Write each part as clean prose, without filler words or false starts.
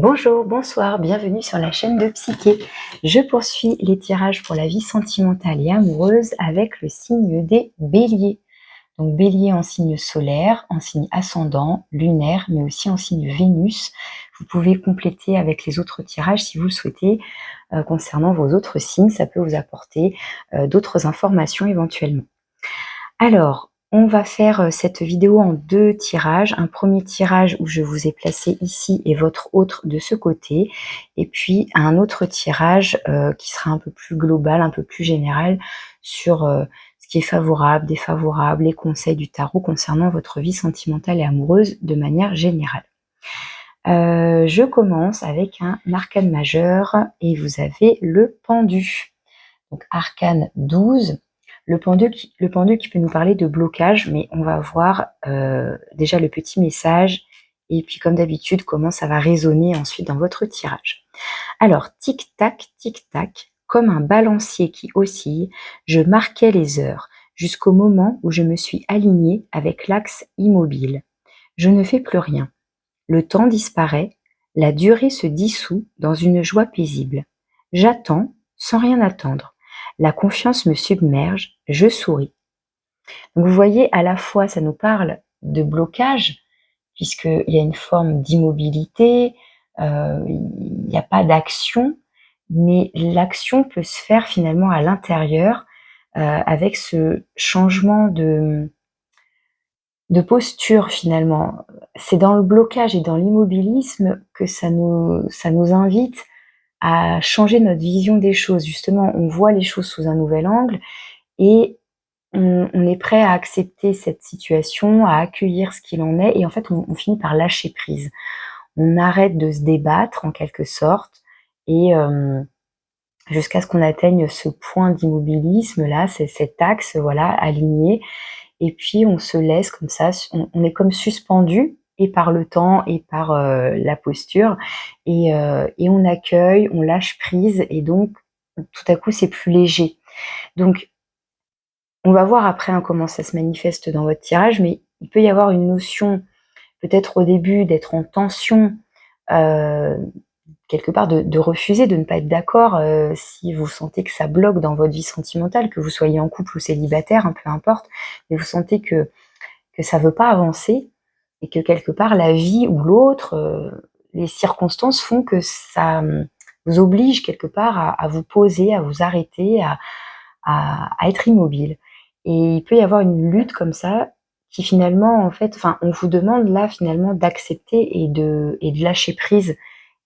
Bonjour, bonsoir, bienvenue sur la chaîne de Psyché. Je poursuis les tirages pour la vie sentimentale et amoureuse avec le signe des Béliers. Donc Bélier en signe solaire, en signe ascendant, lunaire, mais aussi en signe Vénus. Vous pouvez compléter avec les autres tirages si vous le souhaitez concernant vos autres signes. Ça peut vous apporter d'autres informations éventuellement. Alors, on va faire cette vidéo en 2 tirages. Un premier tirage où je vous ai placé ici et votre autre de ce côté. Et puis un autre tirage qui sera un peu plus global, un peu plus général sur ce qui est favorable, défavorable, les conseils du tarot concernant votre vie sentimentale et amoureuse de manière générale. Je commence avec un arcane majeur et vous avez le pendu. Donc arcane 12. Le pendu qui peut nous parler de blocage, mais on va voir déjà le petit message et puis comme d'habitude comment ça va résonner ensuite dans votre tirage. Alors tic-tac, comme un balancier qui oscille, je marquais les heures jusqu'au moment où je me suis alignée avec l'axe immobile. Je ne fais plus rien. Le temps disparaît, la durée se dissout dans une joie paisible. J'attends sans rien attendre. La confiance me submerge, je souris. Donc vous voyez, à la fois, ça nous parle de blocage, puisqu'il y a une forme d'immobilité, il n'y a pas d'action, mais l'action peut se faire finalement à l'intérieur, avec ce changement de posture finalement. C'est dans le blocage et dans l'immobilisme que ça nous invite à changer notre vision des choses. Justement, on voit les choses sous un nouvel angle et on est prêt à accepter cette situation, à accueillir ce qu'il en est et en fait, on finit par lâcher prise. On arrête de se débattre en quelque sorte et jusqu'à ce qu'on atteigne ce point d'immobilisme là, c'est cet axe voilà aligné et puis on se laisse comme ça, on est comme suspendu et par le temps et par la posture et on accueille, on lâche prise et donc tout à coup c'est plus léger. Donc on va voir après comment ça se manifeste dans votre tirage, mais il peut y avoir une notion peut-être au début d'être en tension, euh, quelque part de refuser, de ne pas être d'accord si vous sentez que ça bloque dans votre vie sentimentale, que vous soyez en couple ou célibataire, hein, peu importe, mais vous sentez que ça veut pas avancer et que quelque part la vie ou l'autre, les circonstances font que ça vous oblige quelque part à vous poser, à vous arrêter, à être immobile. Et il peut y avoir une lutte comme ça qui finalement, en fait, enfin, on vous demande là finalement d'accepter et de lâcher prise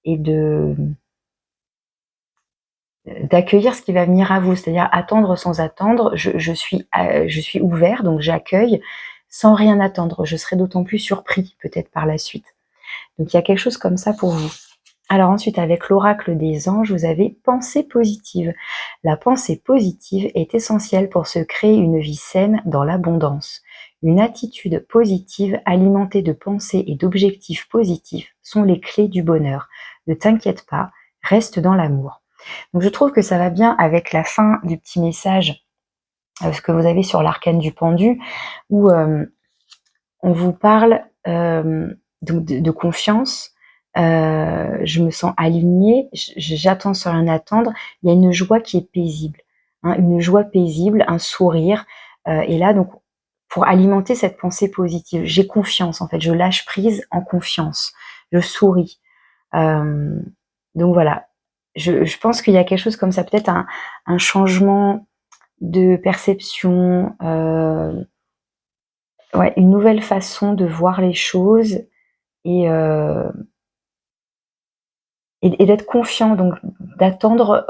et d'accueillir ce qui va venir à vous, c'est-à-dire attendre sans attendre. Je suis ouvert, donc j'accueille sans rien attendre. Je serai d'autant plus surpris peut-être par la suite. Donc il y a quelque chose comme ça pour vous. Alors ensuite, avec l'oracle des anges, vous avez pensée positive. La pensée positive est essentielle pour se créer une vie saine dans l'abondance. Une attitude positive alimentée de pensées et d'objectifs positifs sont les clés du bonheur. Ne t'inquiète pas, reste dans l'amour. Donc je trouve que ça va bien avec la fin du petit message ce que vous avez sur l'arcane du pendu, où on vous parle donc de confiance. Je me sens alignée, j'attends sans rien attendre. Il y a une joie qui est paisible, hein, une joie paisible, un sourire. Et là, donc, pour alimenter cette pensée positive, j'ai confiance en fait, je lâche prise en confiance, je souris. Donc voilà, je pense qu'il y a quelque chose comme ça, peut-être un changement de perception, ouais, une nouvelle façon de voir les choses et, d'être confiant, donc d'attendre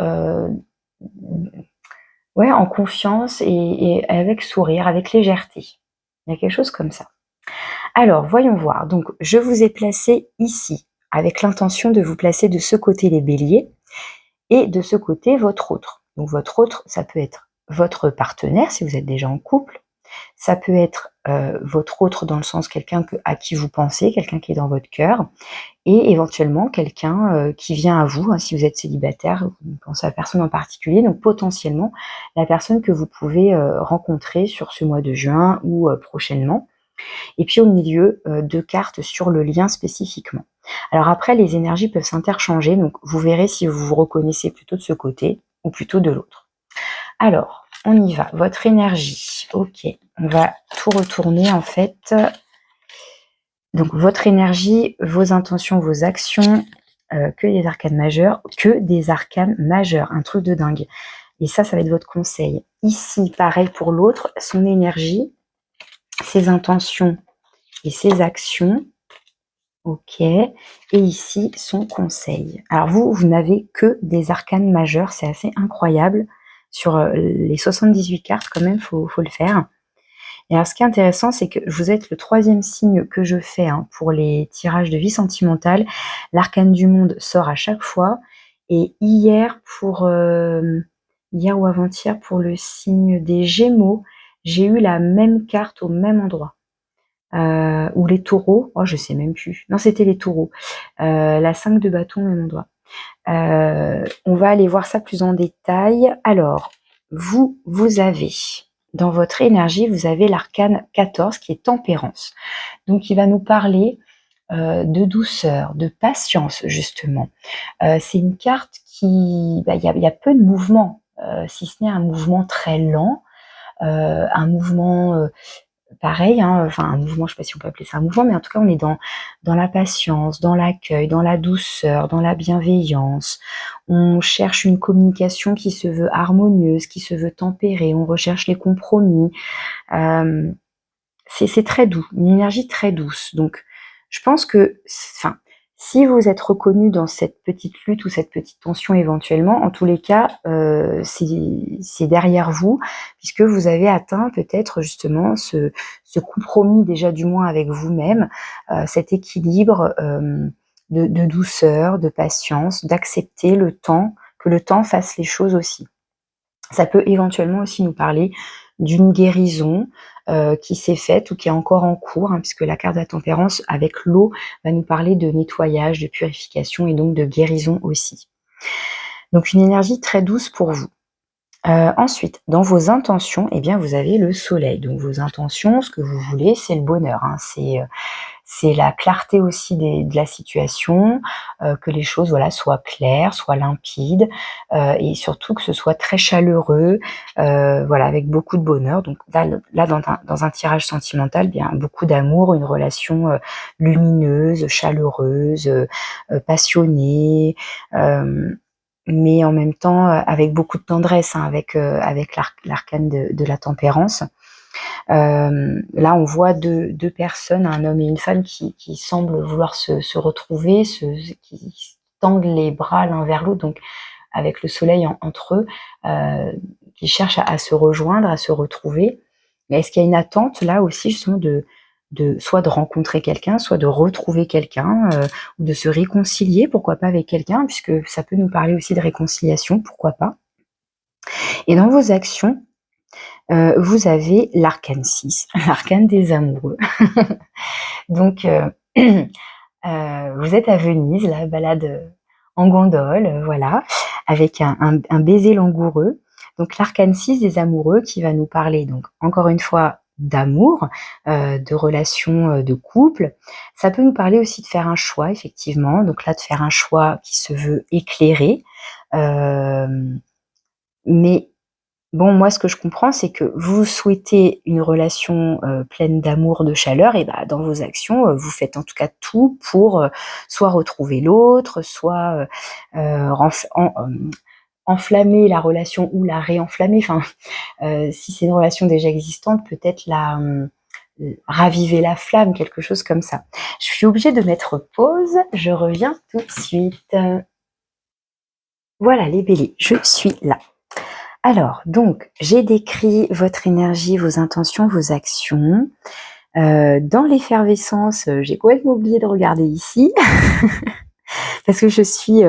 ouais, en confiance et avec sourire, avec légèreté. Il y a quelque chose comme ça. Alors, voyons voir. Donc, je vous ai placé ici, avec l'intention de vous placer de ce côté les béliers et de ce côté votre autre. Donc, votre autre, ça peut être votre partenaire si vous êtes déjà en couple. Ça peut être votre autre dans le sens quelqu'un à qui vous pensez, quelqu'un qui est dans votre cœur, et éventuellement quelqu'un qui vient à vous, hein, si vous êtes célibataire, vous pensez à personne en particulier, donc potentiellement la personne que vous pouvez rencontrer sur ce mois de juin ou prochainement. Et puis au milieu, 2 cartes sur le lien spécifiquement. Alors après, les énergies peuvent s'interchanger, donc vous verrez si vous vous reconnaissez plutôt de ce côté ou plutôt de l'autre. Alors, on y va. Votre énergie. Ok, on va tout retourner en fait. Donc votre énergie, vos intentions, vos actions, que des arcanes majeurs, un truc de dingue. Et ça va être votre conseil. Ici, pareil pour l'autre, son énergie, ses intentions et ses actions. Ok. Et ici, son conseil. Alors vous n'avez que des arcanes majeurs, c'est assez incroyable. Sur les 78 cartes, quand même, faut le faire. Et alors, ce qui est intéressant, c'est que vous êtes le 3e signe que je fais pour les tirages de vie sentimentale. L'arcane du monde sort à chaque fois. Et hier ou avant-hier, pour le signe des Gémeaux, j'ai eu la même carte au même endroit. Ou les taureaux, oh je sais même plus. Non, c'était les taureaux. La 5 de bâton au même endroit. On va aller voir ça plus en détail. Alors, vous avez, dans votre énergie, vous avez l'arcane 14 qui est tempérance. Donc, il va nous parler de douceur, de patience, justement. C'est une carte qui, il y a peu de mouvement, si ce n'est un mouvement très lent, un mouvement pareil, enfin un mouvement, je ne sais pas si on peut appeler ça un mouvement, mais en tout cas on est dans la patience, dans l'accueil, dans la douceur, dans la bienveillance. On cherche une communication qui se veut harmonieuse, qui se veut tempérée, on recherche les compromis. C'est très doux, une énergie très douce. Donc je pense que, si vous êtes reconnu dans cette petite lutte ou cette petite tension éventuellement, en tous les cas, c'est derrière vous, puisque vous avez atteint peut-être justement ce compromis déjà du moins avec vous-même, cet équilibre de douceur, de patience, d'accepter le temps, que le temps fasse les choses aussi. Ça peut éventuellement aussi nous parler d'une guérison qui s'est faite ou qui est encore en cours, puisque la carte de la tempérance avec l'eau va nous parler de nettoyage, de purification et donc de guérison aussi. Donc une énergie très douce pour vous. Ensuite, dans vos intentions, eh bien, vous avez le soleil. Donc vos intentions, ce que vous voulez, c'est le bonheur. C'est la clarté aussi de la situation, que les choses soient claires, soient limpides, et surtout que ce soit très chaleureux, avec beaucoup de bonheur. Donc là dans un tirage sentimental, bien beaucoup d'amour, une relation lumineuse, chaleureuse, passionnée, mais en même temps avec beaucoup de tendresse, avec l'arcane de la tempérance. Là, on voit deux personnes, un homme et une femme qui semblent vouloir se retrouver, qui tendent les bras l'un vers l'autre, donc avec le soleil entre eux, qui cherchent à se rejoindre, à se retrouver. Mais est-ce qu'il y a une attente là aussi justement soit de rencontrer quelqu'un, soit de retrouver quelqu'un, ou de se réconcilier, pourquoi pas avec quelqu'un, puisque ça peut nous parler aussi de réconciliation, pourquoi pas. Et dans vos actions, vous avez l'arcane 6, l'arcane des amoureux. Donc, vous êtes à Venise, la balade en gondole, voilà, avec un baiser langoureux. Donc l'arcane 6 des amoureux qui va nous parler, donc encore une fois, d'amour, de relations de couple. Ça peut nous parler aussi de faire un choix, effectivement. Donc là, de faire un choix qui se veut éclairé. Mais bon, moi, ce que je comprends, c'est que vous souhaitez une relation pleine d'amour, de chaleur, et dans vos actions, vous faites en tout cas tout pour soit retrouver l'autre, soit enflammer la relation ou la réenflammer. Enfin, si c'est une relation déjà existante, peut-être raviver la flamme, quelque chose comme ça. Je suis obligée de mettre pause, je reviens tout de suite. Voilà les béliers, je suis là. Alors, donc, j'ai décrit votre énergie, vos intentions, vos actions. Dans l'effervescence, j'ai complètement oublié de regarder ici, parce que je suis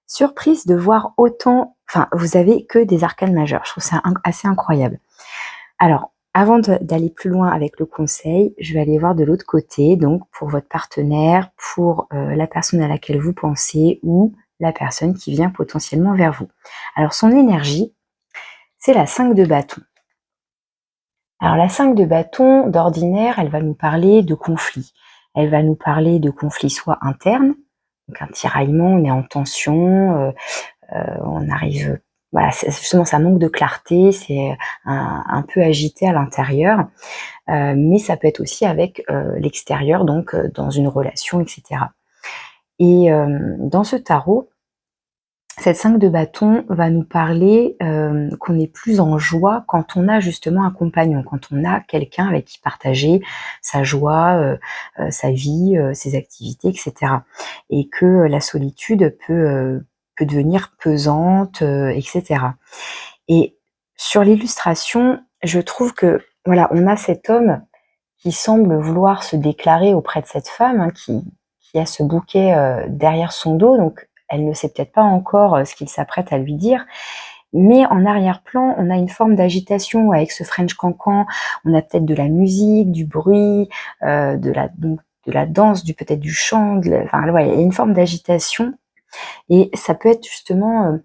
surprise de voir autant... Enfin, vous avez que des arcanes majeures. Je trouve ça assez incroyable. Alors, avant d'aller plus loin avec le conseil, je vais aller voir de l'autre côté, donc pour votre partenaire, pour la personne à laquelle vous pensez ou la personne qui vient potentiellement vers vous. Alors, son énergie, c'est la 5 de bâton. Alors la 5 de bâton, d'ordinaire, elle va nous parler de conflit. Elle va nous parler de conflits soit internes, donc un tiraillement, on est en tension, on arrive, voilà, justement ça manque de clarté, c'est un peu agité à l'intérieur, mais ça peut être aussi avec l'extérieur, donc dans une relation, etc. Et dans ce tarot, cette 5 de bâton va nous parler qu'on est plus en joie quand on a justement un compagnon, quand on a quelqu'un avec qui partager sa joie, sa vie, ses activités, etc. Et que la solitude peut devenir pesante, etc. Et sur l'illustration, je trouve que voilà, on a cet homme qui semble vouloir se déclarer auprès de cette femme, hein, qui a ce bouquet derrière son dos, donc elle ne sait peut-être pas encore ce qu'il s'apprête à lui dire, mais en arrière-plan, on a une forme d'agitation avec ce French cancan, on a peut-être de la musique, du bruit, donc, de la danse, peut-être du chant, enfin ouais, il y a une forme d'agitation, et ça peut être justement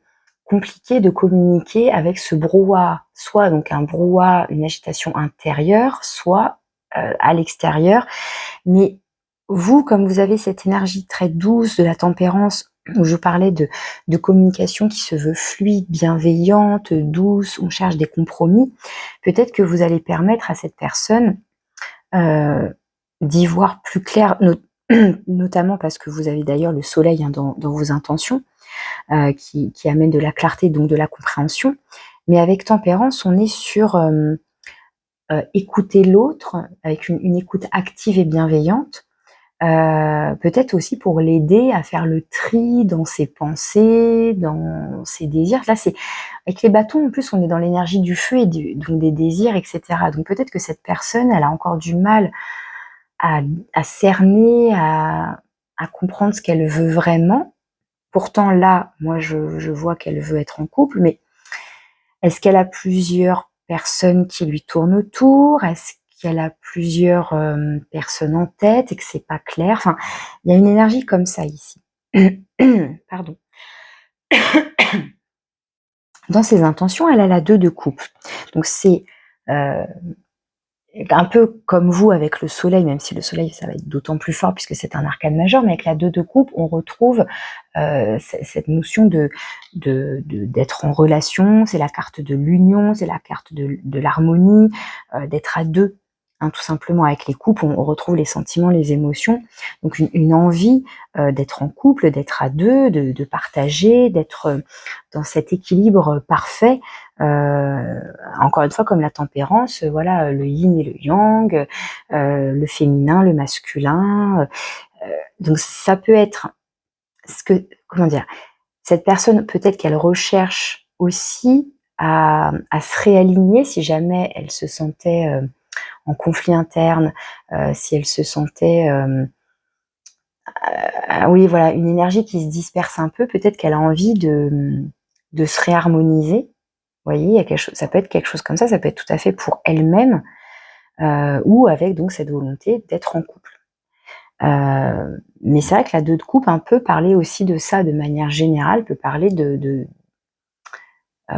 compliqué de communiquer avec ce brouhaha, soit donc un brouhaha, une agitation intérieure, soit à l'extérieur. Mais vous, comme vous avez cette énergie très douce de la tempérance, où je parlais de communication qui se veut fluide, bienveillante, douce, on cherche des compromis, peut-être que vous allez permettre à cette personne d'y voir plus clair, notamment parce que vous avez d'ailleurs le soleil, hein, dans vos intentions, qui amène de la clarté, donc de la compréhension. Mais avec tempérance, on est sur écouter l'autre avec une écoute active et bienveillante, peut-être aussi pour l'aider à faire le tri dans ses pensées, dans ses désirs. Là, c'est avec les bâtons, en plus, on est dans l'énergie du feu et donc des désirs, etc. Donc peut-être que cette personne, elle a encore du mal à cerner, à comprendre ce qu'elle veut vraiment. Pourtant, là, moi, je vois qu'elle veut être en couple, mais est-ce qu'elle a plusieurs personnes qui lui tournent autour? Est-ce qu'elle a plusieurs personnes en tête et que c'est pas clair? Enfin, il y a une énergie comme ça ici. Pardon. Dans ses intentions, elle a la 2 de coupe. Donc c'est un peu comme vous avec le soleil, même si le soleil, ça va être d'autant plus fort puisque c'est un arcane majeur, mais avec la 2 de coupe, on retrouve cette notion d'être en relation, c'est la carte de l'union, c'est la carte de l'harmonie, d'être à deux, hein, tout simplement. Avec les couples, on retrouve les sentiments, les émotions, donc une envie d'être en couple, d'être à deux, de partager, d'être dans cet équilibre parfait. Encore une fois, comme la tempérance, voilà, le yin et le yang, le féminin, le masculin. Donc ça peut être comment dire, cette personne, peut-être qu'elle recherche aussi à se réaligner si jamais elle se sentait en conflit interne, si elle se sentait, oui, voilà, une énergie qui se disperse un peu, peut-être qu'elle a envie de se réharmoniser. Vous voyez, il y a quelque chose, ça peut être quelque chose comme ça peut être tout à fait pour elle-même, ou avec donc cette volonté d'être en couple. Mais c'est vrai que la 2 de coupe, un peu parler aussi de ça de manière générale, peut parler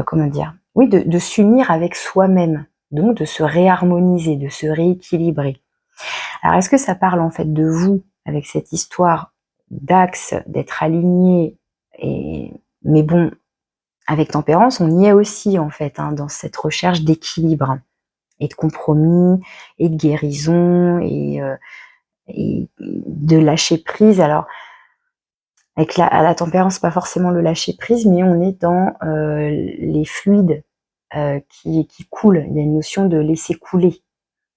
comment dire? Oui, de s'unir avec soi-même, donc de se réharmoniser, de se rééquilibrer. Alors est-ce que ça parle en fait de vous, avec cette histoire d'axe, d'être aligné, mais bon, avec tempérance, on y est aussi en fait, hein, dans cette recherche d'équilibre et de compromis et de guérison et de lâcher prise. Alors avec la tempérance, pas forcément le lâcher prise, mais on est dans les fluides qui coulent. Il y a une notion de laisser couler.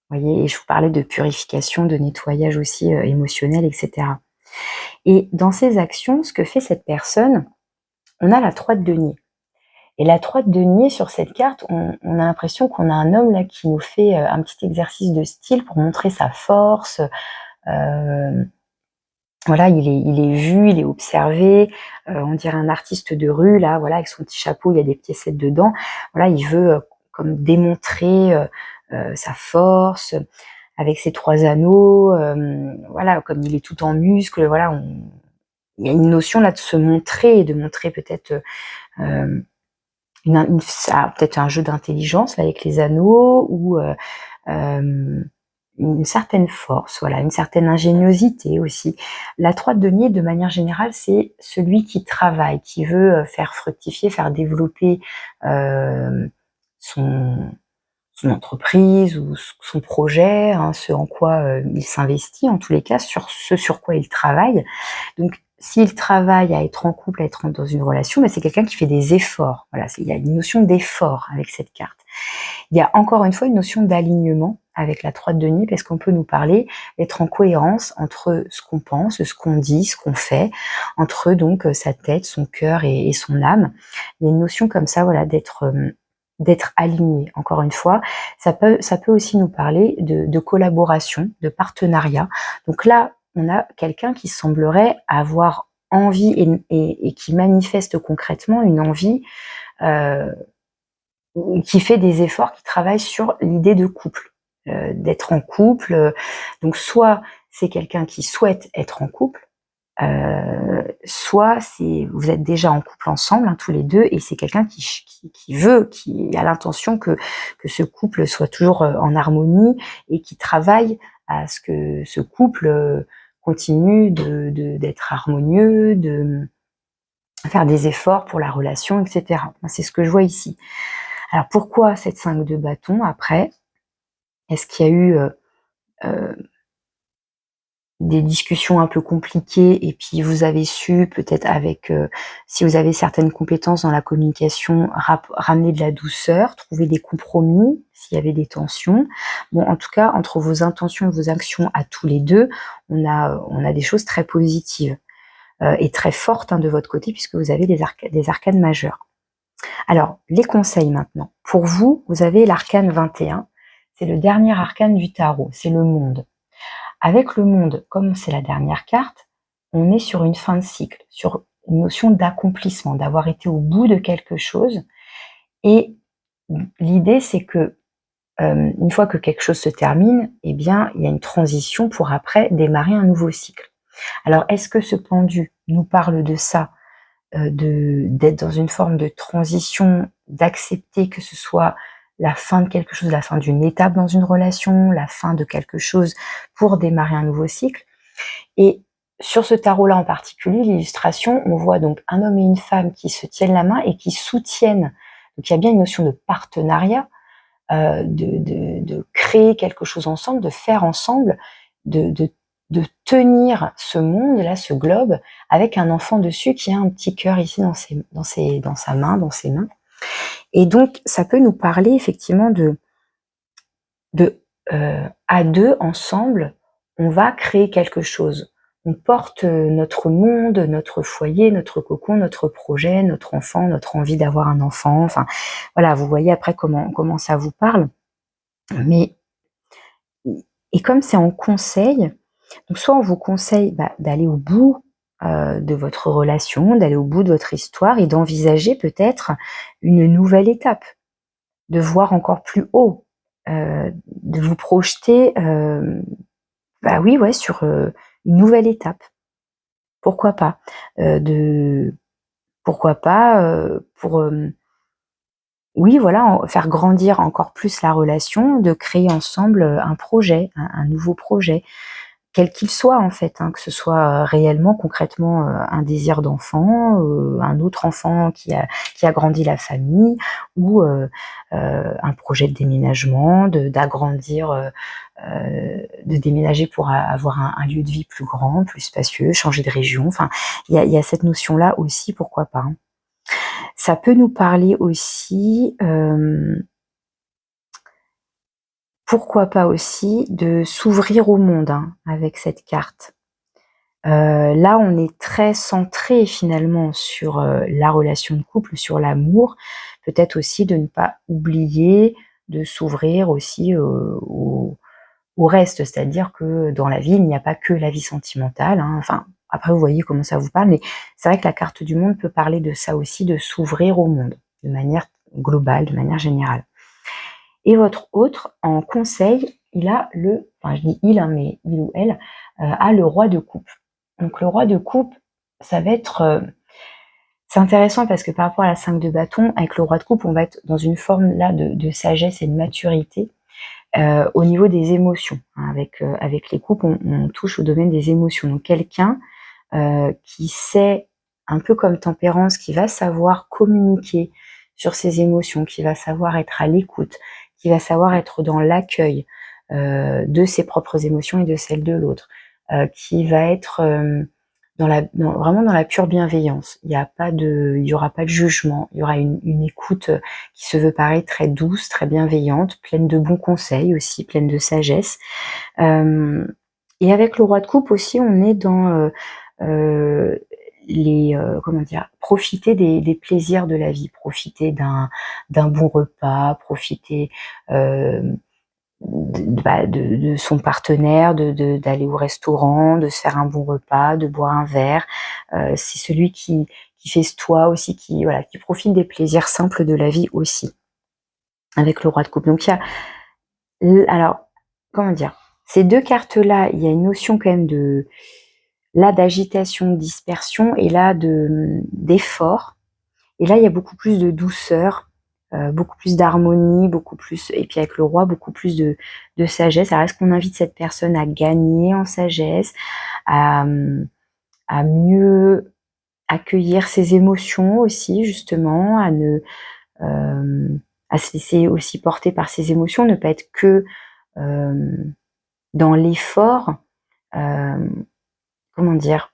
Vous voyez, et je vous parlais de purification, de nettoyage aussi émotionnel, etc. Et dans ces actions, ce que fait cette personne, on a la 3 de denier. Et la 3 de denier, sur cette carte, on a l'impression qu'on a un homme là qui nous fait un petit exercice de style pour montrer sa force. Voilà, il est vu, il est observé, on dirait un artiste de rue là, voilà, avec son petit chapeau, il y a des piécettes dedans. Voilà, il veut comme démontrer sa force avec ses 3 anneaux, voilà, comme il est tout en muscles, voilà, il y a une notion là de se montrer et de montrer peut-être peut-être un jeu d'intelligence là avec les anneaux ou une certaine force, voilà, une certaine ingéniosité aussi. La 3 de denier, de manière générale, c'est celui qui travaille, qui veut faire fructifier, faire développer son, son entreprise ou son projet, hein, ce en quoi il s'investit, en tous les cas, sur ce sur quoi il travaille. Donc, s'il travaille à être en couple, à être dans une relation, c'est quelqu'un qui fait des efforts. Voilà, il y a une notion d'effort avec cette carte. Il y a encore une fois une notion d'alignement avec la 3 de denier, parce qu'on peut nous parler d'être en cohérence entre ce qu'on pense, ce qu'on dit, ce qu'on fait, entre donc sa tête, son cœur et son âme. Il y a une notion comme ça, voilà, d'être aligné. Encore une fois, ça peut aussi nous parler de collaboration, de partenariat. Donc là, on a quelqu'un qui semblerait avoir envie et qui manifeste concrètement une envie qui fait des efforts, qui travaille sur l'idée de couple, d'être en couple. Donc soit c'est quelqu'un qui souhaite être en couple, soit vous êtes déjà en couple ensemble, hein, tous les deux, et c'est quelqu'un qui veut, qui a l'intention que ce couple soit toujours en harmonie et qui travaille à ce que ce couple continue d'être harmonieux, de faire des efforts pour la relation, etc. C'est ce que je vois ici. Alors pourquoi cette 5 de bâton après? Est-ce qu'il y a eu des discussions un peu compliquées et puis vous avez su peut-être avec, si vous avez certaines compétences dans la communication, ramener de la douceur, trouver des compromis s'il y avait des tensions? Bon, en tout cas, entre vos intentions et vos actions à tous les deux, on a des choses très positives et très fortes, hein, de votre côté, puisque vous avez des arcanes majeures. Alors, les conseils maintenant. Pour vous, vous avez l'arcane 21. C'est le dernier arcane du tarot, c'est le monde. Avec le monde, comme c'est la dernière carte, on est sur une fin de cycle, sur une notion d'accomplissement, d'avoir été au bout de quelque chose. Et l'idée, c'est que une fois que quelque chose se termine, eh bien, il y a une transition pour après démarrer un nouveau cycle. Alors, est-ce que ce pendu nous parle de ça, d'être dans une forme de transition, d'accepter que ce soit la fin de quelque chose, la fin d'une étape dans une relation, la fin de quelque chose pour démarrer un nouveau cycle? Et sur ce tarot-là en particulier, l'illustration, on voit donc un homme et une femme qui se tiennent la main et qui soutiennent. Donc il y a bien une notion de partenariat, de créer quelque chose ensemble, de faire ensemble, de tenir ce monde-là, ce globe, avec un enfant dessus qui a un petit cœur ici dans sa main, dans ses mains. Et donc, ça peut nous parler effectivement à deux, ensemble, on va créer quelque chose. On porte notre monde, notre foyer, notre cocon, notre projet, notre enfant, notre envie d'avoir un enfant. Enfin, voilà, vous voyez après comment ça vous parle. Mais, et comme c'est en conseil, donc soit on vous conseille d'aller au bout de votre relation, d'aller au bout de votre histoire et d'envisager peut-être une nouvelle étape, de voir encore plus haut, de vous projeter, oui, ouais, sur une nouvelle étape. Pourquoi pas? Pourquoi pas pour oui, voilà, faire grandir encore plus la relation, de créer ensemble un projet, un nouveau projet. Quel qu'il soit en fait, hein, que ce soit réellement, concrètement, un désir d'enfant, un autre enfant qui agrandit la famille, ou un projet de déménagement, d'agrandir, de déménager pour avoir un lieu de vie plus grand, plus spacieux, changer de région. Enfin, il y a cette notion-là aussi, pourquoi pas, hein. Ça peut nous parler aussi, pourquoi pas aussi, de s'ouvrir au monde, hein, avec cette carte. Là, on est très centré finalement sur la relation de couple, sur l'amour. Peut-être aussi de ne pas oublier de s'ouvrir aussi au reste. C'est-à-dire que dans la vie, il n'y a pas que la vie sentimentale, hein. Enfin, après, vous voyez comment ça vous parle, mais c'est vrai que la carte du monde peut parler de ça aussi, de s'ouvrir au monde, de manière globale, de manière générale. Et votre autre, en conseil, il a enfin je dis il, hein, mais il ou elle, a le roi de coupe. Donc le roi de coupe, ça va être, c'est intéressant parce que par rapport à la 5 de bâton, avec le roi de coupe, on va être dans une forme là de sagesse et de maturité. au niveau des émotions, hein, avec les couples, on touche au domaine des émotions. Donc quelqu'un qui sait, un peu comme Tempérance, qui va savoir communiquer sur ses émotions, qui va savoir être à l'écoute, qui va savoir être dans l'accueil de ses propres émotions et de celles de l'autre, qui va être vraiment dans la pure bienveillance. Il y aura pas de jugement, il y aura une écoute qui se veut pareil très douce, très bienveillante, pleine de bons conseils aussi, pleine de sagesse. Et avec le roi de coupe aussi, on est dans comment dire, profiter des plaisirs de la vie, profiter d'un bon repas, profiter de son partenaire, d'aller au restaurant, de se faire un bon repas, de boire un verre. C'est celui qui festoie aussi, qui profite des plaisirs simples de la vie aussi, avec le roi de coupe. Donc il y a, alors, comment dire, ces deux cartes-là, il y a une notion quand même d'agitation, de dispersion, et là d'effort. Et là, il y a beaucoup plus de douceur, beaucoup plus d'harmonie, beaucoup plus, et puis avec le roi, beaucoup plus de sagesse. Alors, est-ce qu'on invite cette personne à gagner en sagesse, à mieux accueillir ses émotions aussi, justement, à se laisser aussi porter par ses émotions, ne pas être que dans l'effort, comment dire,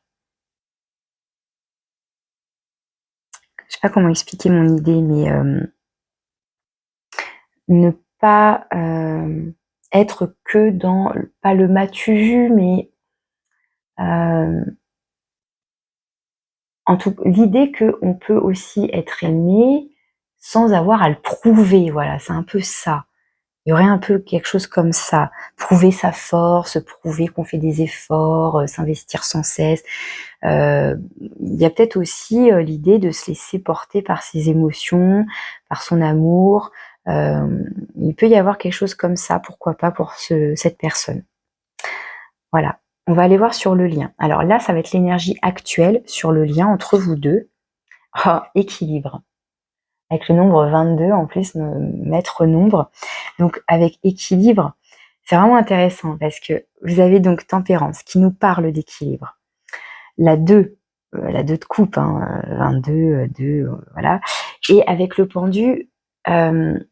je sais pas comment expliquer mon idée, mais ne pas être que dans, pas le m'as-tu vu, mais en tout, l'idée qu'on peut aussi être aimé sans avoir à le prouver, voilà, c'est un peu ça. Il y aurait un peu quelque chose comme ça, prouver sa force, prouver qu'on fait des efforts, s'investir sans cesse. Il y a peut-être aussi l'idée de se laisser porter par ses émotions, par son amour. Il peut y avoir quelque chose comme ça, pourquoi pas pour cette personne. Voilà, on va aller voir sur le lien. Alors là, ça va être l'énergie actuelle sur le lien entre vous deux. Oh, équilibre. Avec le nombre 22, en plus, maître nombre. Donc avec équilibre, c'est vraiment intéressant parce que vous avez donc Tempérance qui nous parle d'équilibre. La 2 de coupe, hein, 22, 2, voilà. Et avec le pendu, donc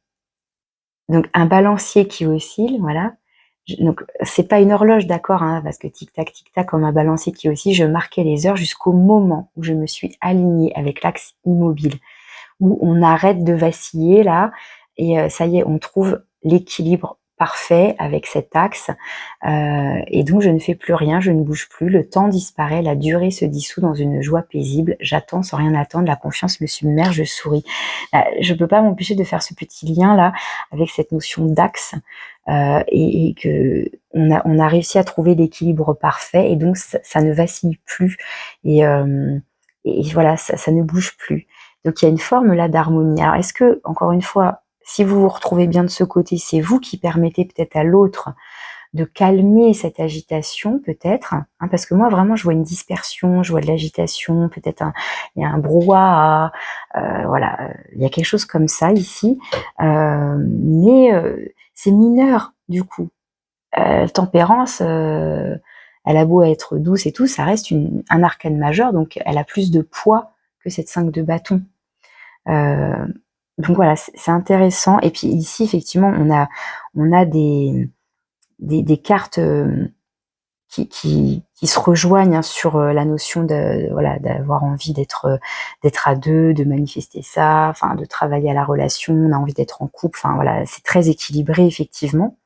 un balancier qui oscille, voilà. Donc c'est pas une horloge, d'accord, hein, parce que tic tac comme un balancier qui oscille, je marquais les heures jusqu'au moment où je me suis alignée avec l'axe immobile, où on arrête de vaciller là, et ça y est, on trouve l'équilibre parfait avec cet axe, et donc je ne fais plus rien, je ne bouge plus, le temps disparaît, la durée se dissout dans une joie paisible, j'attends sans rien attendre, la confiance me submerge, je souris. Je peux pas m'empêcher de faire ce petit lien là avec cette notion d'axe, et que on a réussi à trouver l'équilibre parfait, et donc ça ne vacille plus, et voilà, ça ne bouge plus. Donc il y a une forme là d'harmonie. Alors est-ce que, encore une fois, si vous vous retrouvez bien de ce côté, c'est vous qui permettez peut-être à l'autre de calmer cette agitation, peut-être, hein, parce que moi vraiment je vois une dispersion, je vois de l'agitation, peut-être il y a un brouhaha, voilà, il y a quelque chose comme ça ici, mais c'est mineur du coup. Tempérance, elle a beau être douce et tout, ça reste un arcane majeur, donc elle a plus de poids que cette 5 de bâton. Donc voilà, c'est intéressant. Et puis ici, effectivement, on a des cartes qui se rejoignent, hein, sur la notion voilà, d'avoir envie d'être à deux, de manifester ça, enfin de travailler à la relation, on a envie d'être en couple, enfin voilà, c'est très équilibré effectivement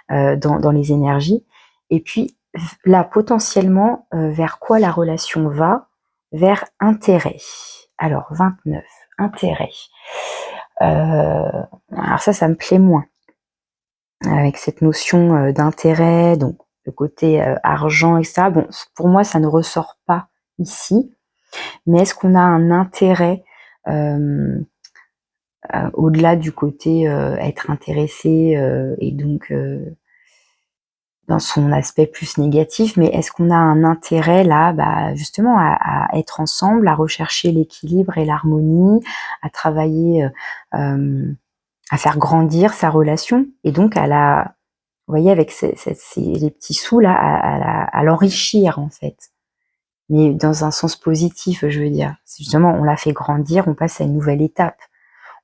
dans les énergies. Et puis là, potentiellement, vers quoi la relation va? Vers intérêt. Alors 29, intérêt. Alors ça me plaît moins, avec cette notion d'intérêt, donc le côté argent, etc. Bon, pour moi, ça ne ressort pas ici, mais est-ce qu'on a un intérêt au-delà du côté être intéressé, et donc dans son aspect plus négatif, mais est-ce qu'on a un intérêt là, justement à être ensemble, à rechercher l'équilibre et l'harmonie, à travailler, à faire grandir sa relation, et donc à la voyez, avec les petits sous là, à l'enrichir en fait. Mais dans un sens positif, je veux dire. Justement, on la fait grandir, on passe à une nouvelle étape.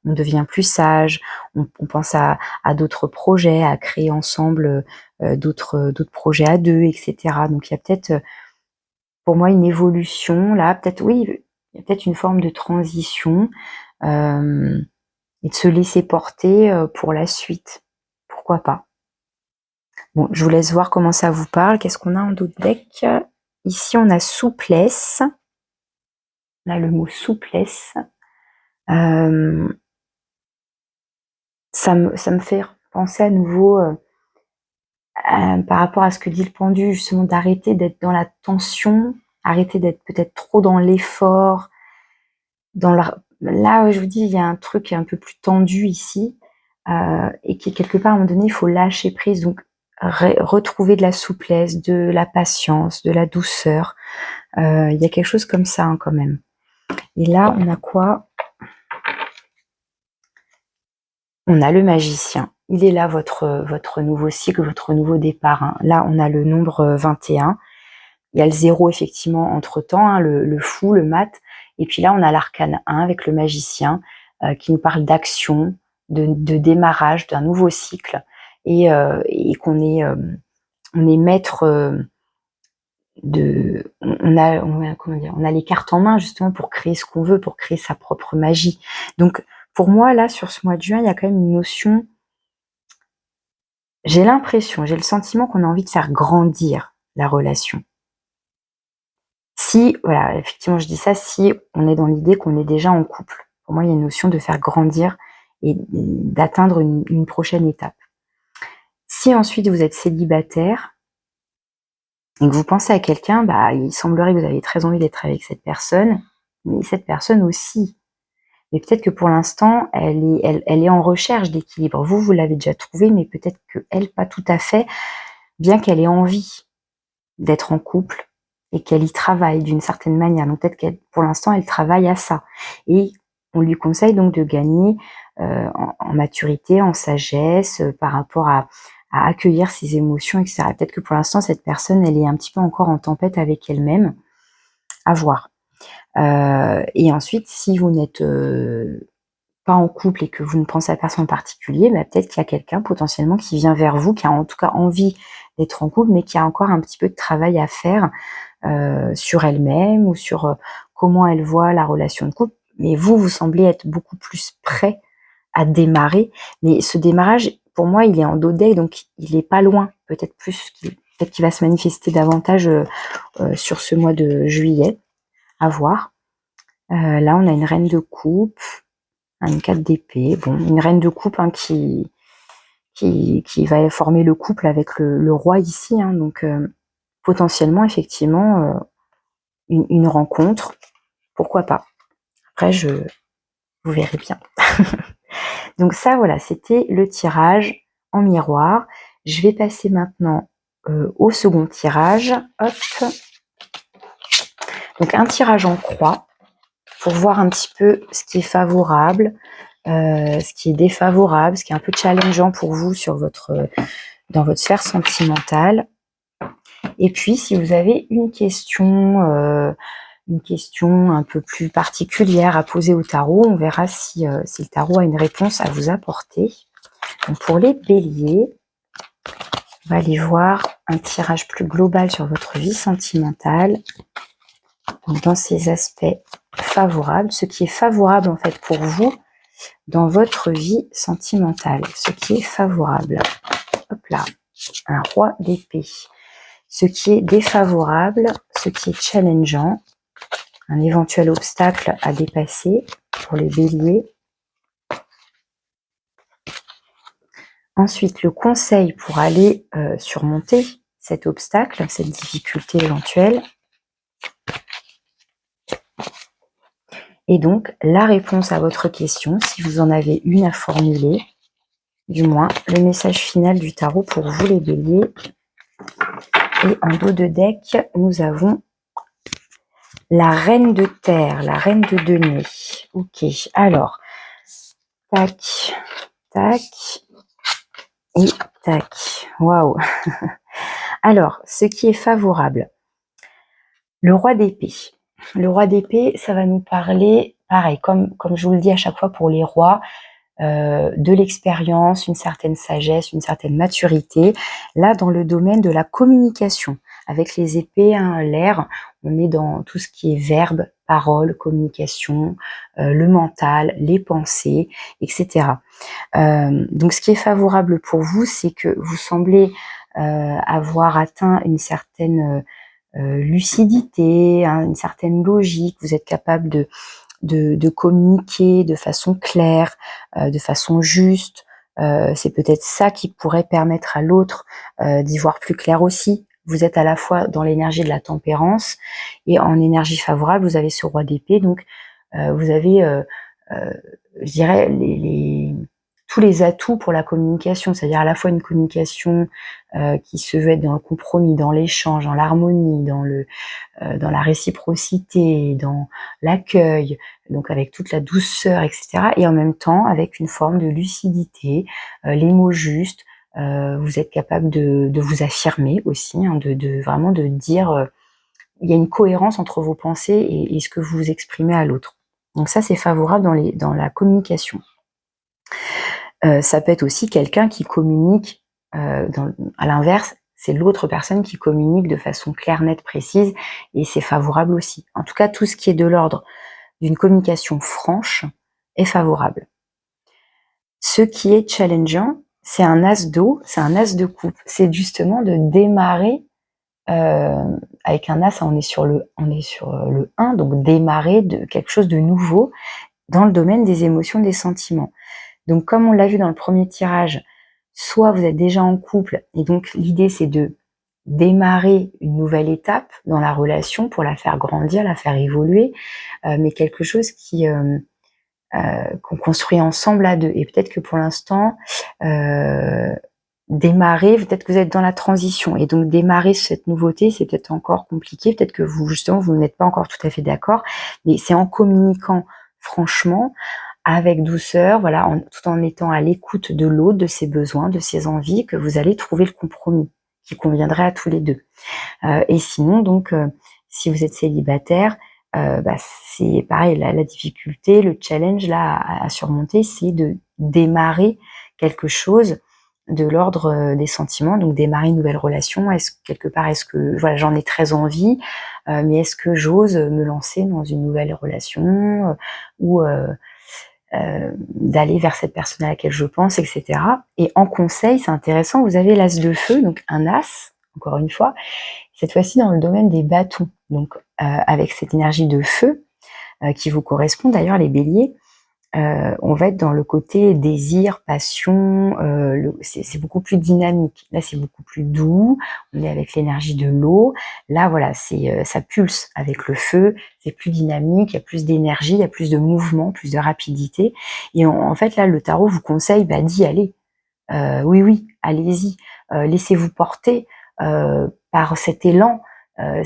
On devient plus sage, on pense à d'autres projets, à créer ensemble d'autres projets à deux, etc. Donc il y a peut-être, pour moi, une évolution là, peut-être, oui, il y a peut-être une forme de transition et de se laisser porter pour la suite. Pourquoi pas? Bon, je vous laisse voir comment ça vous parle. Qu'est-ce qu'on a en dos de deck? Ici, on a souplesse. On a le mot souplesse. Ça me fait penser à nouveau par rapport à ce que dit le pendu, justement, d'arrêter d'être dans la tension, arrêter d'être peut-être trop dans l'effort. Là, je vous dis, il y a un truc qui est un peu plus tendu ici, et qui, quelque part, à un moment donné, il faut lâcher prise. Donc, retrouver de la souplesse, de la patience, de la douceur. Il y a quelque chose comme ça, hein, quand même. Et là, on a quoi? On a le magicien. Il est là, votre nouveau cycle, votre nouveau départ. Hein. Là, on a le nombre 21. Il y a le 0, effectivement, entre-temps, hein, le fou, le mat. Et puis là, on a l'arcane 1 avec le magicien qui nous parle d'action, de démarrage d'un nouveau cycle. Et qu'on est, on est maître on a les cartes en main, justement, pour créer ce qu'on veut, pour créer sa propre magie. Donc, pour moi, là, sur ce mois de juin, il y a quand même une notion. J'ai l'impression, j'ai le sentiment qu'on a envie de faire grandir la relation. Si, voilà, effectivement, je dis ça, si on est dans l'idée qu'on est déjà en couple. Pour moi, il y a une notion de faire grandir et d'atteindre une prochaine étape. Si ensuite vous êtes célibataire et que vous pensez à quelqu'un, bah, il semblerait que vous avez très envie d'être avec cette personne, mais cette personne aussi. Mais peut-être que pour l'instant, elle est en recherche d'équilibre. Vous l'avez déjà trouvé, mais peut-être qu'elle, pas tout à fait, bien qu'elle ait envie d'être en couple et qu'elle y travaille d'une certaine manière. Donc peut-être qu'elle, pour l'instant, elle travaille à ça. Et on lui conseille donc de gagner en maturité, en sagesse, par rapport à accueillir ses émotions, etc. Peut-être que pour l'instant, cette personne, elle est un petit peu encore en tempête avec elle-même. À voir. Et ensuite, si vous n'êtes pas en couple et que vous ne pensez à personne en particulier, bah, peut-être qu'il y a quelqu'un potentiellement qui vient vers vous, qui a en tout cas envie d'être en couple, mais qui a encore un petit peu de travail à faire sur elle-même ou sur comment elle voit la relation de couple. Mais vous semblez être beaucoup plus prêt à démarrer. Mais ce démarrage, pour moi, il est en dos de deck, donc il est pas loin. Peut-être qu'il va se manifester davantage sur ce mois de juillet. À voir. Là, on a une reine de coupe, une 4 d'épée. Bon, une reine de coupe hein, qui va former le couple avec le roi ici. Hein, donc, potentiellement, effectivement, une rencontre. Pourquoi pas? Après, vous verrez bien. Donc ça, voilà, c'était le tirage en miroir. Je vais passer maintenant au second tirage. Hop. Donc, un tirage en croix pour voir un petit peu ce qui est favorable, ce qui est défavorable, ce qui est un peu challengeant pour vous dans votre sphère sentimentale. Et puis, si vous avez une question un peu plus particulière à poser au tarot, on verra si le tarot a une réponse à vous apporter. Donc, pour les béliers, on va aller voir un tirage plus global sur votre vie sentimentale. Donc, dans ces aspects favorables, ce qui est favorable en fait pour vous dans votre vie sentimentale, ce qui est favorable. Hop là, un roi d'épée. Ce qui est défavorable, ce qui est challengeant, un éventuel obstacle à dépasser pour les béliers. Ensuite, le conseil pour aller surmonter cet obstacle, cette difficulté éventuelle. Et donc, la réponse à votre question, si vous en avez une à formuler, du moins, le message final du tarot pour vous les béliers. Et en dos de deck, nous avons la reine de terre, la reine de denier. Ok, alors, tac, tac, et Tac, waouh. Alors, ce qui est favorable, le roi d'épée. Le roi d'épée, ça va nous parler, pareil, comme je vous le dis à chaque fois pour les rois, de l'expérience, une certaine sagesse, une certaine maturité. Là, dans le domaine de la communication, avec les épées, hein, l'air, on est dans tout ce qui est verbe, parole, communication, le mental, les pensées, etc. Donc ce qui est favorable pour vous, c'est que vous semblez avoir atteint une certaine lucidité, hein, une certaine logique, vous êtes capable de communiquer de façon claire, de façon juste. C'est peut-être ça qui pourrait permettre à l'autre d'y voir plus clair aussi. Vous êtes à la fois dans l'énergie de la tempérance et en énergie favorable, vous avez ce roi d'épée, donc vous avez, je dirais, tous les atouts pour la communication, c'est-à-dire à la fois une communication qui se veut être dans le compromis, dans l'échange, dans l'harmonie, dans la réciprocité, dans l'accueil, donc avec toute la douceur, etc. Et en même temps, avec une forme de lucidité, les mots justes. Vous êtes capable de vous affirmer aussi, hein, vraiment de dire, il y a une cohérence entre vos pensées et ce que vous exprimez à l'autre. Donc ça, c'est favorable dans la communication. Ça peut être aussi quelqu'un qui communique, à l'inverse, c'est l'autre personne qui communique de façon claire, nette, précise, et c'est favorable aussi. En tout cas, tout ce qui est de l'ordre d'une communication franche est favorable. Ce qui est challengeant, c'est un as d'eau, c'est un as de coupe. C'est justement de démarrer avec un as, on est sur le 1, donc démarrer de quelque chose de nouveau dans le domaine des émotions, des sentiments. Donc comme on l'a vu dans le premier tirage, soit vous êtes déjà en couple et donc l'idée c'est de démarrer une nouvelle étape dans la relation pour la faire grandir, la faire évoluer, mais quelque chose qu'on construit ensemble à deux. Et peut-être que pour l'instant, démarrer, peut-être que vous êtes dans la transition et donc démarrer cette nouveauté, c'est peut-être encore compliqué, peut-être que vous justement vous n'êtes pas encore tout à fait d'accord, mais c'est en communiquant franchement, avec douceur, voilà, tout en étant à l'écoute de l'autre, de ses besoins, de ses envies, que vous allez trouver le compromis qui conviendrait à tous les deux. Et sinon, donc, si vous êtes célibataire, c'est pareil, la difficulté, le challenge là à surmonter, c'est de démarrer quelque chose de l'ordre des sentiments, donc démarrer une nouvelle relation. Est-ce que voilà, j'en ai très envie, mais est-ce que j'ose me lancer dans une nouvelle relation ou d'aller vers cette personne à laquelle je pense, etc. Et en conseil, c'est intéressant, vous avez l'as de feu, donc un as, encore une fois, cette fois-ci dans le domaine des bâtons, donc avec cette énergie de feu qui vous correspond d'ailleurs les béliers, on va être dans le côté désir, passion, c'est beaucoup plus dynamique. Là, c'est beaucoup plus doux, on est avec l'énergie de l'eau. Là, voilà, ça pulse avec le feu, c'est plus dynamique, il y a plus d'énergie, il y a plus de mouvement, plus de rapidité. Et en fait, là, le tarot vous conseille d'y aller. Oui, oui, allez-y. Laissez-vous porter par cet élan,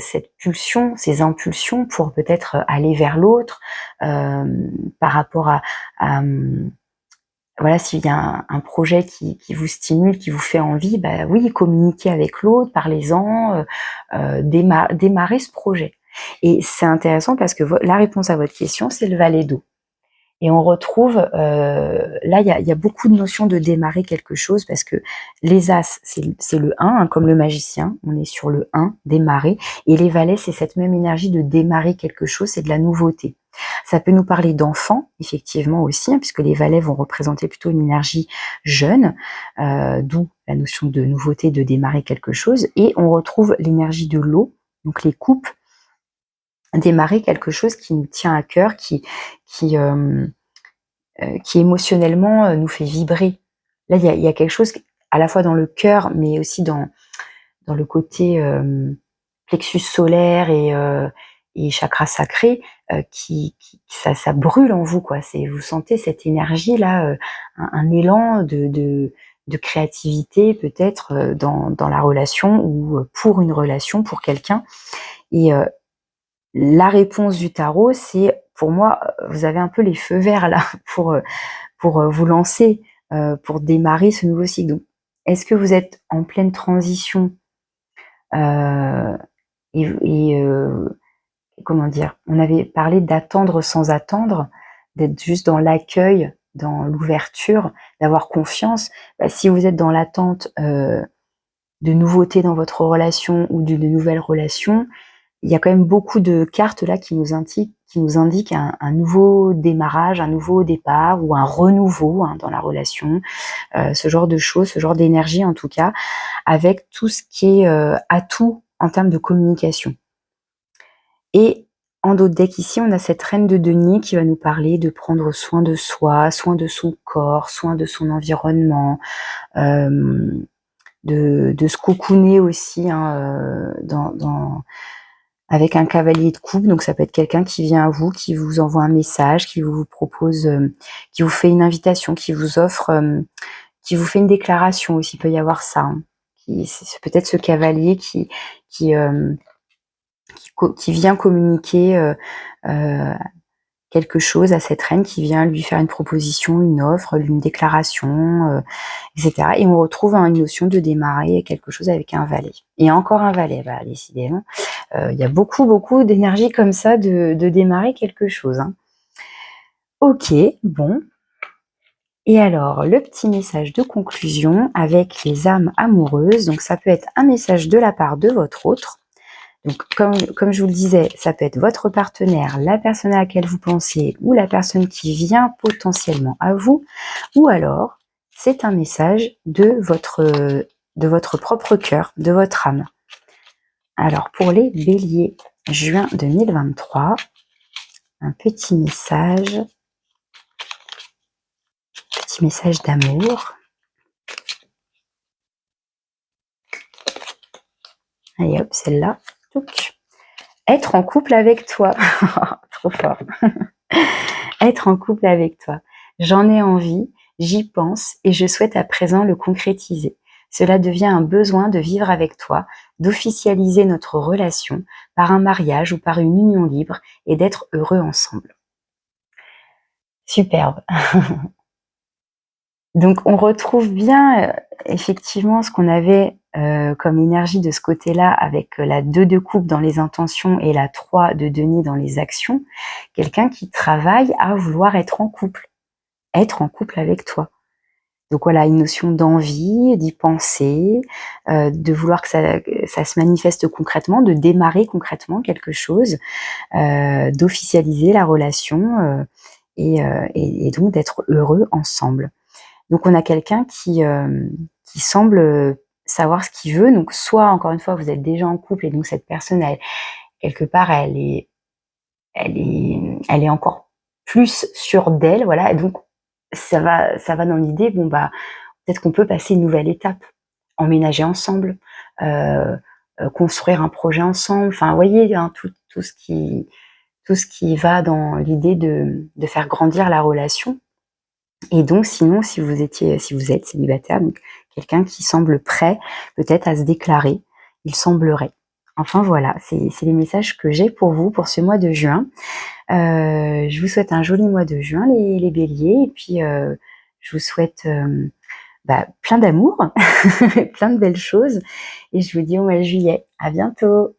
cette pulsion, ces impulsions pour peut-être aller vers l'autre, par rapport à voilà, s'il y a un projet qui vous stimule, qui vous fait envie, bah oui, communiquez avec l'autre, parlez-en, démarrez ce projet. Et c'est intéressant parce que la réponse à votre question, c'est le valet d'eau. Et on retrouve, là, il y a beaucoup de notions de démarrer quelque chose parce que les as, c'est le 1, hein, comme le magicien, on est sur le 1, démarrer. Et les valets, c'est cette même énergie de démarrer quelque chose, c'est de la nouveauté. Ça peut nous parler d'enfants, effectivement aussi, hein, puisque les valets vont représenter plutôt une énergie jeune, d'où la notion de nouveauté, de démarrer quelque chose. Et on retrouve l'énergie de l'eau, donc les coupes, démarrer quelque chose qui nous tient à cœur, qui émotionnellement nous fait vibrer. Là, il y a quelque chose à la fois dans le cœur, mais aussi dans le côté plexus solaire et chakra sacré, ça brûle en vous, quoi. Vous sentez cette énergie là, un élan de créativité peut-être dans la relation ou pour une relation, pour quelqu'un. Et la réponse du tarot, c'est pour moi, vous avez un peu les feux verts là pour vous lancer, pour démarrer ce nouveau cycle. Donc, Est-ce que vous êtes en pleine transition comment dire? On avait parlé d'attendre sans attendre, d'être juste dans l'accueil, dans l'ouverture, d'avoir confiance. Bah, si vous êtes dans l'attente, de nouveautés dans votre relation ou d'une nouvelle relation, il y a quand même beaucoup de cartes là qui nous indiquent un nouveau démarrage, un nouveau départ ou un renouveau, hein, dans la relation, ce genre de choses, ce genre d'énergie en tout cas, avec tout ce qui est, atout en termes de communication. Et en d'autres decks ici, on a cette reine de denier qui va nous parler de prendre soin de soi, soin de son corps, soin de son environnement, de se cocooner aussi, hein, avec un cavalier de coupe. Donc ça peut être quelqu'un qui vient à vous, qui vous envoie un message, qui vous propose, qui vous fait une invitation, qui vous offre, qui vous fait une déclaration aussi, il peut y avoir ça, hein. C'est peut-être ce cavalier qui, qui vient communiquer quelque chose à cette reine, qui vient lui faire une proposition, une offre, une déclaration, etc. Et on retrouve une notion de démarrer quelque chose avec un valet. Et encore un valet, bah, décidément, il y a beaucoup d'énergie comme ça de démarrer quelque chose, hein. Ok, bon. Et alors, le petit message de conclusion avec les âmes amoureuses. Donc, ça peut être un message de la part de votre autre. Donc, comme je vous le disais, ça peut être votre partenaire, la personne à laquelle vous pensez ou la personne qui vient potentiellement à vous. Ou alors, c'est un message de votre propre cœur, de votre âme. Alors, pour les béliers, juin 2023, un petit message d'amour. Allez hop, celle-là. Être en couple avec toi. Trop fort. Être en couple avec toi. J'en ai envie, j'y pense et je souhaite à présent le concrétiser. Cela devient un besoin de vivre avec toi, d'officialiser notre relation par un mariage ou par une union libre et d'être heureux ensemble. Superbe. Donc on retrouve bien effectivement ce qu'on avait comme énergie de ce côté-là avec la 2 de coupe dans les intentions et la 3 de denier dans les actions. Quelqu'un qui travaille à vouloir être en couple avec toi. Donc voilà, une notion d'envie, d'y penser, de vouloir que ça se manifeste concrètement, de démarrer concrètement quelque chose, d'officialiser la relation et donc d'être heureux ensemble. Donc on a quelqu'un qui semble savoir ce qu'il veut. Donc soit, encore une fois, vous êtes déjà en couple et donc cette personne, quelque part, elle est encore plus sûre d'elle, voilà. Et donc ça va dans l'idée, bon bah peut-être qu'on peut passer une nouvelle étape, emménager ensemble, construire un projet ensemble. Enfin, vous voyez, hein, tout ce qui va dans l'idée de faire grandir la relation. Et donc, sinon, si vous êtes célibataire, donc quelqu'un qui semble prêt peut-être à se déclarer, il semblerait. Enfin voilà, c'est les messages que j'ai pour vous pour ce mois de juin. Je vous souhaite un joli mois de juin, les béliers, et puis je vous souhaite plein d'amour, plein de belles choses, et je vous dis au mois de juillet. À bientôt.